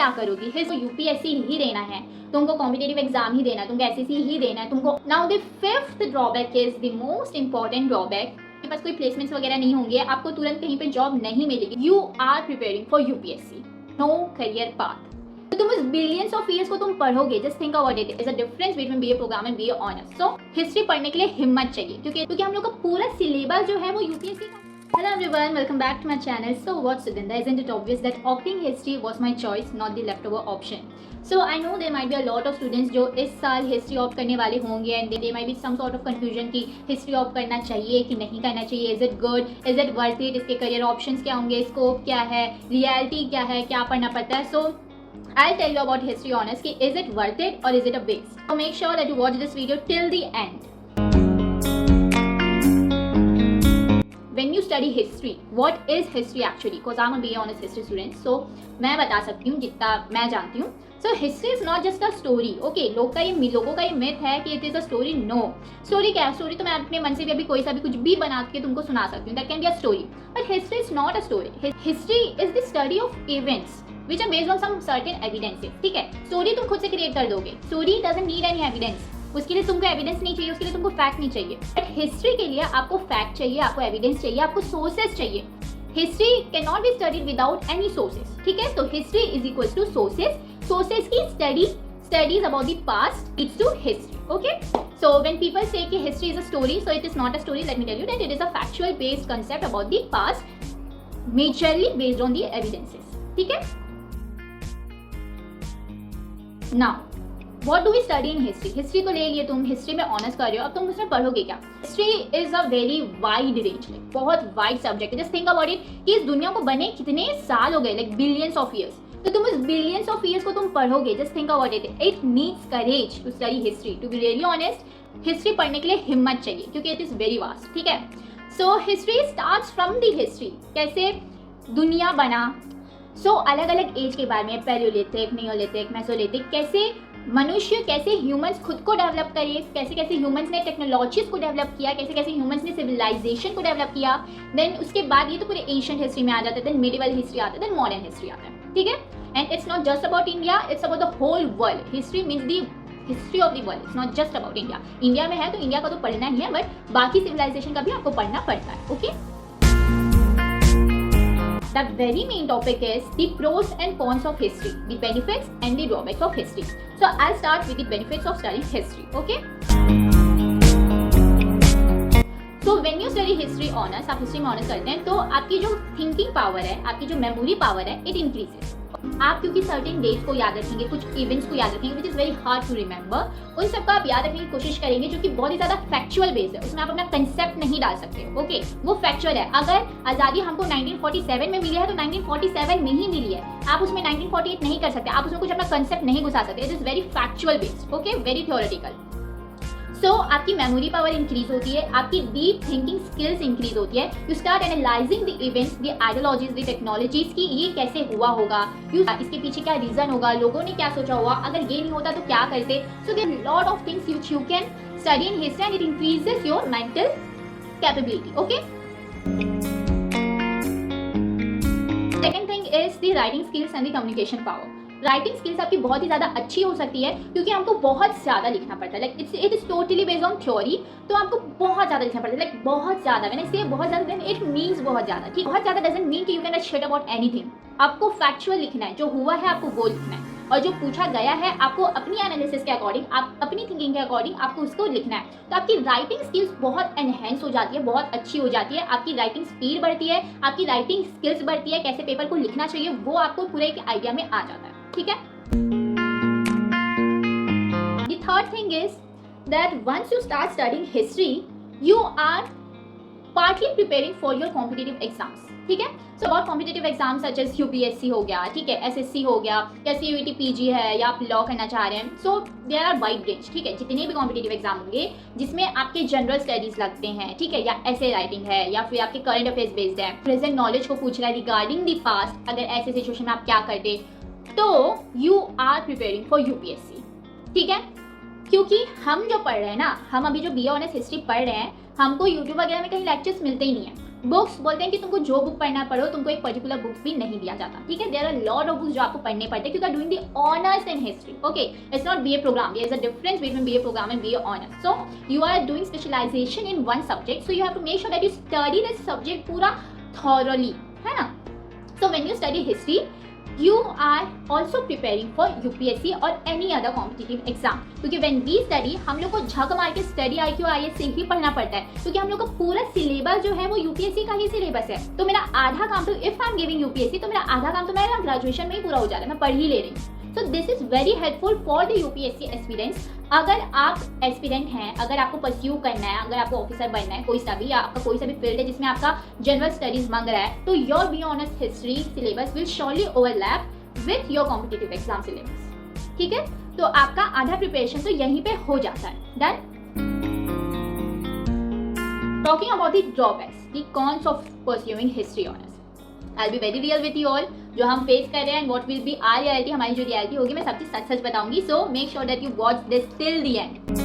क्या करोगी, history UPSC ही देना है, तुमको कॉम्पिटेटिव एग्जाम ही देना है, तुमको एसएससी ही देना है तुमको। Now the fifth drawback is the most important drawback, आपके पास कोई प्लेसमेंट्स वगैरह नहीं होंगे, आपको तुरंत कहीं पे जॉब नहीं मिलेगी। You are preparing for UPSC, no career path. तो तुम इस बिलियंस ऑफ ईयर्स को तुम पढ़ोगे, just think about it, is a difference between BA program and BA honours. So history पढ़ने के लिए हिम्मत चाहिए, क्योंकि हम लोग का पूरा सिलेबस जो है वो यूपीएससी का। Hello everyone, welcome back to my channel. So what's Sugandha? Isn't it obvious that opting history was my choice, not the leftover option? So I know there might be a lot of students जो इस साल history opt करने वाले होंगे and there might be some sort of confusion कि history opt करना चाहिए कि नहीं करना चाहिए, is it good, is it worth it, इसके career options क्या होंगे, scope क्या है, reality क्या है, क्या पढ़ना पड़ता है। So I'll tell you about history honors कि is it worth it or is it a waste. So make sure that you watch this video till the end. When you study history, what is history actually? Because I'm a BA honors history student, so मैं बता सकती हूँ जितना मैं जानती हूँ। So history is not just a story. Okay, लोगों का ये myth है कि it is a story. No, story क्या है? Story तो मैं अपने मन से भी अभी कोई सा भी कुछ भी बना के तुमको सुना सकती हूँ. That can be a story. But history is not a story. History is the study of events which are based on some certain evidences. ठीक है? Story तुम खुद से create कर दोगे. Story doesn't need any evidence. उसके लिए तुमको एविडेंस नहीं चाहिए, उसके लिए तुमको फैक्ट नहीं चाहिए। बट हिस्ट्री के लिए आपको फैक्ट चाहिए, आपको एविडेंस चाहिए, आपको सोर्सेस चाहिए। History can not be studied without any sources. ठीक है, तो history is equals to sources. Sources की studies about the past leads to history. Okay, so when people say कि history is a story, so it is not a story. Let me tell you that it is a factual based concept about the past, majorly based on the evidences. ठीक है, now What do we study in history? History तो ले लिए तुम, history में honours कर रहे हो, अब तुम उसमें पढ़ोगे क्या? History is a very wide range, बहुत वाइड सब्जेक्ट है। जस्ट थिंक अबाउट इट कि इस दुनिया को बने कितने साल हो गए, लाइक बिलियंस ऑफ ईयर्स। तो तुम इस बिलियंस ऑफ ईयर्स को तुम पढ़ोगे। Just think about it, it needs courage to study history. To be really honest, history पढ़ने के लिए हिम्मत चाहिए, क्योंकि इट इज वेरी वास्ट। ठीक है, so history starts from the history, कैसे दुनिया बना। सो अलग अलग एज के बारे में, पैलियोलिथिक, नियोलिथिक, मेसोलिथिक, कैसे मनुष्य, कैसे ह्यूमंस खुद को डेवलप करे, कैसे कैसे ह्यूमंस ने टेक्नोलॉजीज को डेवलप किया, कैसे कैसे ह्यूमंस ने सिविलाइजेशन को डेवलप किया। देन उसके बाद ये तो पूरे एशियंट हिस्ट्री में आ जाता है, देन मिडिवल हिस्ट्री आता है, देन मॉडर्न हिस्ट्री आता है। ठीक है, and it's not just about India, it's about the whole world. History means the history of the world, it's not just about India. India में है तो इंडिया का तो पढ़ना ही है, बट बाकी सिविलाइजेशन का भी आपको पढ़ना पड़ता है। Okay, The very main topic is the pros and cons of history, the benefits and the drawbacks of history. So I'll start with the benefits of studying history. Okay? So when you study history honors, आप history में honours करते हैं, तो आपकी जो thinking power है, आपकी जो मेमोरी पावर है, इट इंक्रीजेस। आप क्योंकि सर्टेन डेट्स को याद रखेंगे, कुछ इवेंट्स को याद रखेंगे, which is very hard to remember, उन सबको आप याद रखने की कोशिश करेंगे, जो कि बहुत ही ज्यादा फैक्चुअल बेस्ड है, उसमें आप अपना कंसेप्ट नहीं डाल सकते। ओके, वो फैक्चुअल है। अगर आजादी हमको 1947 में मिली है तो 1947 में ही मिली है, आप उसमें 1948 नहीं कर सकते, आप उसमें कुछ अपना कंसेप्ट नहीं घुसा सकते। It is very factual based, okay, very theoretical. So आपकी मेमोरी पावर इंक्रीज होती है, आपकी डीप थिंकिंग स्किल्स इंक्रीज होती है। You start analysing the events, the ideologies, the technologies की ये कैसे हुआ होगा, इसके पीछे क्या रीजन होगा, लोगों ने क्या सोचा होगा, अगर ये नहीं होता तो क्या करते। So there are lot of things which you can study in history and it increases your mental capability. Okay, second thing is the writing skills and the communication power. Writing skills आपकी बहुत ही ज़्यादा अच्छी हो सकती है, क्योंकि हमको बहुत ज़्यादा लिखना पड़ता है। Like it is totally based on theory, तो आपको बहुत ज़्यादा लिखना पड़ता है। लाइक बहुत ज़्यादा, मैंने से बहुत ज़्यादा, देन इट मीन्स बहुत ज़्यादा। ठीक, बहुत ज़्यादा डजंट मीन कि you can write shit about anything. आपको फैक्चुअल लिखना है, जो हुआ है आपको वो लिखना है, और जो पूछा गया है आपको अपनी एनालिसिस के अकॉर्डिंग, आप अपनी थिंकिंग के अकॉर्डिंग आपको उसको लिखना है। तो आपकी राइटिंग स्किल्स बहुत एनहेंस हो जाती है, बहुत अच्छी हो जाती है, आपकी राइटिंग स्पीड बढ़ती है, आपकी राइटिंग स्किल्स बढ़ती है, कैसे पेपर को लिखना चाहिए वो आपको पूरे एक आइडिया में आ जाता है। ठीक है, the third thing is that once you start studying history, you are partly preparing for your competitive exams. ठीक है, so about competitive exams such as UPSC हो गया, ठीक है, SSC हो गया, या CUET PG है, या आप लॉ करना चाह रहे हैं, so there are wide range। ठीक है, जितने भी कॉम्पिटेटिव एग्जाम होंगे जिसमें आपके जनरल स्टडीज लगते हैं, ठीक है, या ऐसे राइटिंग है, या फिर आपके करंट अफेयर्स बेस्ड है, प्रेजेंट नॉलेज को पूछ रहा है रिगार्डिंग द पास्ट, अगर ऐसे सिचुएशन में आप क्या करते, तो you are preparing for UPSC. ठीक है, क्योंकि हम जो पढ़ रहे हैं ना, हम अभी जो बीए ऑनर्स हिस्ट्री पढ़ रहे हैं, हमको यूट्यूब वगैरह में कहीं लेक्चर्स मिलते ही नहीं है। बुक्स बोलते हैं कि तुमको जो बुक पढ़ना पढ़ो, तुमको एक पर्टिकुलर बुक भी नहीं दिया जाता, ठीक है। There are lot of books जो आपको पढ़ने पड़ते हैं क्योंकि doing the honours in history, okay. It's not BA program, there is a difference between BA program and BA honours. So you are doing specialization in one subject, so you have to make sure that you study this subject पूरा thoroughly, है ना। So when you study history you are also preparing for UPSC or any other competitive exam, क्योंकि when we study हम लोग को झक मार के स्टडी IQ IAS से ही पढ़ना पड़ता है, क्योंकि हम लोग का पूरा सिलेबस जो है वो UPSC का ही सिलेबस है। तो मेरा आधा काम तो if I am giving UPSC तो मेरा आधा काम तो मेरा ग्रेजुएशन में ही पूरा हो जा रहा है, मैं पढ़ ही ले रही हूँ। सो this is very helpful for the UPSC aspirants. अगर आप एस्पिरेंट हैं, अगर आपको परस्यू करना है, अगर आपको ऑफिसर बनना है, कोई सा भी, या आपका कोई सा भी फील्ड है जिसमें आपका जनरल स्टडीज मांग रहा है, तो your B honours history syllabus will surely overlap with your competitive exam syllabus, ठीक है। तो आपका आधा प्रिपरेशन तो यहीं पे हो जाता है। Done. Talking about the drawbacks, the cons of pursuing history honours, I will be very real with you all. जो हम फेस कर रहे हैं, what will be our reality, हमारी जो रियलिटी होगी, मैं सब चीज सच सच बताऊंगी। So make sure that you watch this till the end.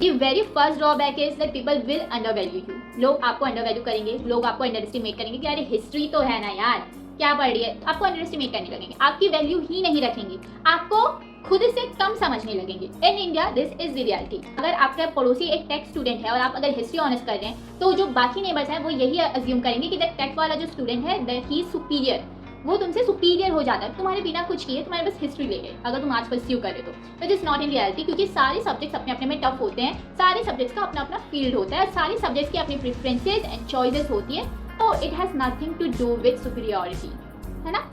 The very first drawback is that people will undervalue you. लोग आपको अंडरवैल्यू करेंगे, लोग आपको अंडर एस्टिमेट करेंगे कि अरे हिस्ट्री तो है ना यार, क्या पढ़ रही है, आपको अंडर एस्टिमेट करने लगेंगे, आपकी वैल्यू ही नहीं रखेंगे, आपको खुद से कम समझने लगेंगे। In India this is the reality. अगर आपका पड़ोसी एक टेक स्टूडेंट है और आप अगर हिस्ट्री ऑनर्स कर रहे हैं, तो जो बाकी नेबर्स हैं वो यही अज्यूम करेंगे कि दैट टेक वाला जो स्टूडेंट है दैट ही इज सुपीरियर, वो तुमसे सुपीरियर हो जाता है, तुम्हारे बिना कुछ किए तुम्हारे बस हिस्ट्री ले गए, अगर तुम आज परस्यू करे तो। But is not in reality, क्योंकि सारे सब्जेक्ट्स अपने अपने में टफ होते हैं, सारे सब्जेक्ट्स का अपना अपना फील्ड होता है, सारे सब्जेक्ट्स की अपनी प्रेफरेंसेज एंड चॉइसेस होती है। तो it has nothing to do with superiority, है ना।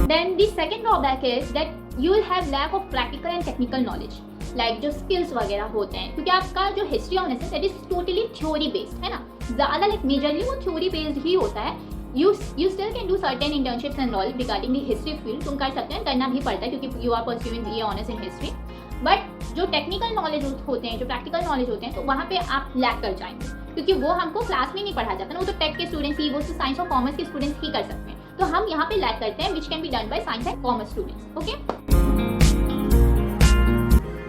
Then the second drawback is that you will have lack of practical and technical knowledge, like जो skills वगैरह होते हैं, क्योंकि आपका जो हिस्ट्री ऑनर्स है that is totally theory based, है ना, ज़्यादा like majorly वो theory based ही होता है। You still can do certain internships and all regarding the history field, तुम कर सकते हैं, करना भी पड़ता है क्योंकि you are pursuing BA honors in history, but जो टेक्निकल नॉलेज होते हैं, जो प्रैक्टिकल नॉलेज होते हैं, तो वहाँ पे आप लैक कर जाएंगे, क्योंकि वो हमको क्लास में नहीं पढ़ा जाता ना, वो तो टेक के स्टूडेंट्स ही, वो तो साइंस और कॉमर्स के स्टूडेंट्स ही कर सकते हैं। तो हम यहाँ पे लैक करते हैं, which can be done by science and commerce students, okay.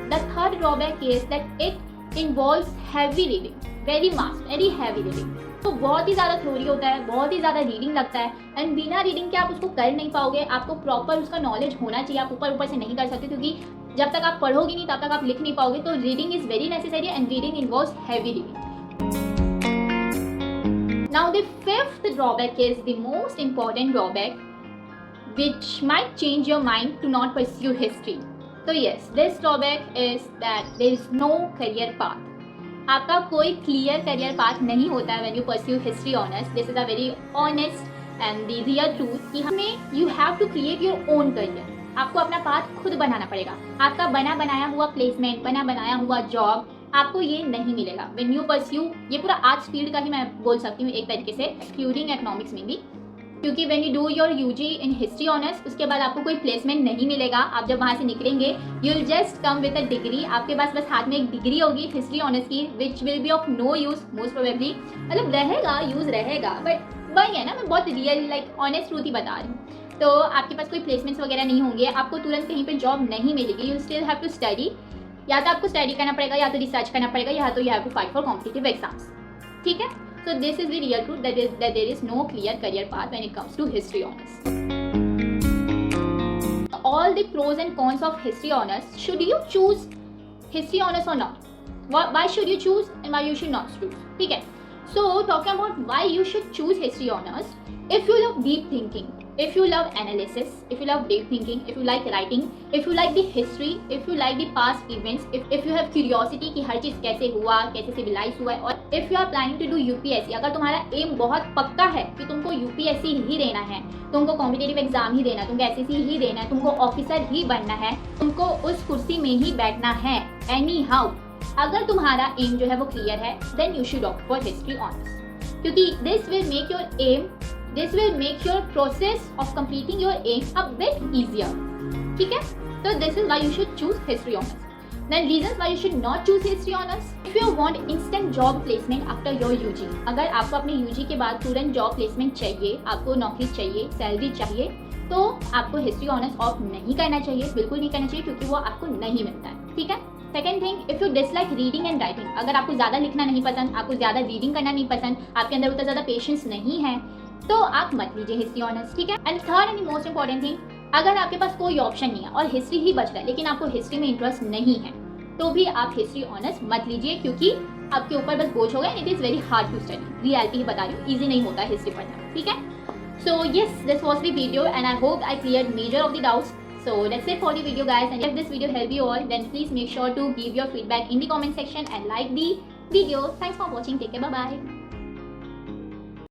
The third drawback is that it involves heavy reading, very heavy reading. तो बहुत ही ज़्यादा थ्योरी होता है, बहुत ही ज़्यादा रीडिंग लगता है, एंड बिना रीडिंग के आप उसको कर नहीं पाओगे। आपको प्रॉपर उसका नॉलेज होना चाहिए, आप ऊपर से नहीं कर सकते, क्योंकि जब तक आप पढ़ोगे नहीं तब तक आप लिख नहीं पाओगे। तो reading is very necessary and reading involves heavy reading. Now the fifth drawback is the most important drawback, which might change your mind to not pursue history. So yes, this drawback is that there is no career path. आपका कोई clear career path नहीं होता है when you pursue history honors. This is a very honest and the real truth कि हमें you have to create your own career. आपको अपना path खुद बनाना पड़ेगा। आपका बना बनाया हुआ प्लेसमेंट, बना बनाया हुआ जॉब आपको ये नहीं मिलेगा व्हेन यू परस्यू। ये पूरा आर्ट्स फील्ड का ही मैं बोल सकती हूँ एक तरीके से, एक्सक्लूडिंग इकोनॉमिक्स में भी, क्योंकि when you do your UG in history honours, उसके बाद आपको कोई प्लेसमेंट नहीं मिलेगा। आप जब वहाँ से निकलेंगे, you will just come with a degree, आपके पास बस हाथ में एक डिग्री होगी हिस्ट्री ऑनर्स की, which will be of no use most probably. मतलब रहेगा, यूज रहेगा, बट वही है ना, मैं बहुत रियल लाइक ऑनेस्ट ट्रूथ ही बता रही हूँ। तो आपके पास कोई प्लेसमेंट्स वगैरह नहीं होंगे, आपको तुरंत कहीं पे जॉब नहीं मिलेगी, you still have to study. या तो आपको स्टडी करना पड़ेगा, या तो रिसर्च करना पड़ेगा, या तो you have to fight for competitive exams, ठीक है। So this is the real truth that there is no clear career path when it comes to history honours. All the pros and cons of history honours, should you choose history honours और not, why should you choose and why you should not choose, ठीक है। So talking about why you should choose history honours, if you love deep thinking, if you love analysis, if you love deep thinking, if you like writing, if you like the history, if you like the past events, if you have curiosity कि हर चीज़ कैसे हुआ, कैसे civilised हुआ है, और if you are planning to do UPSC, अगर तुम्हारा M बहुत पक्का है कि तुमको UPSC ही देना है, तुमको कॉम्पिटिटिव एग्जाम ही देना है, तुमको SSC ही देना है, तुमको ऑफिसर ही बनना है, तुमको उस कुर्सी में ही बैठना है एनी हाउ, अगर तुम्हारा एम जो है वो क्लियर है, then you should opt for history honours, क्योंकि this will make your aim, this will make your process of completing your aim a bit easier, ठीक है। So this is why you should choose history honors. Then reasons why you should not choose history honors: if you want instant job placement after your UG, अगर आपको अपने UG के बाद तुरंत job placement चाहिए, आपको नौकरी चाहिए, सैलरी चाहिए, तो आपको हिस्ट्री ऑनर्स ऑप्ट नहीं करना चाहिए, बिल्कुल नहीं करना चाहिए, क्योंकि वो आपको नहीं मिलता है, ठीक है। Second thing, if you dislike reading and writing, अगर आपको ज़्यादा लिखना नहीं पसंद, आपको ज़्यादा रीडिंग करना नहीं पसंद, आपके अंदर उतना ज़्यादा पेशेंस नहीं है, तो आप मत लीजिए हिस्ट्री ऑनर्स, ठीक है। And third and most important thing, अगर आपके पास कोई ऑप्शन नहीं है और हिस्ट्री ही बच रहा है लेकिन आपको हिस्ट्री में इंटरेस्ट नहीं है, तो भी आप हिस्ट्री ऑनर्स मत लीजिए, क्योंकि आपके ऊपर बस बोझ हो गया। It is very hard to study, reality ही बता रही हूँ, ईजी नहीं होता हिस्ट्री पढ़ना, ठीक है। So yes, this was the video and I hope I clear measure of the doubts. So that's it for the video guys, and if this video helped you all, then please make sure to give your feedback in the comment section and like the video. Thanks for watching. Take care. Bye bye.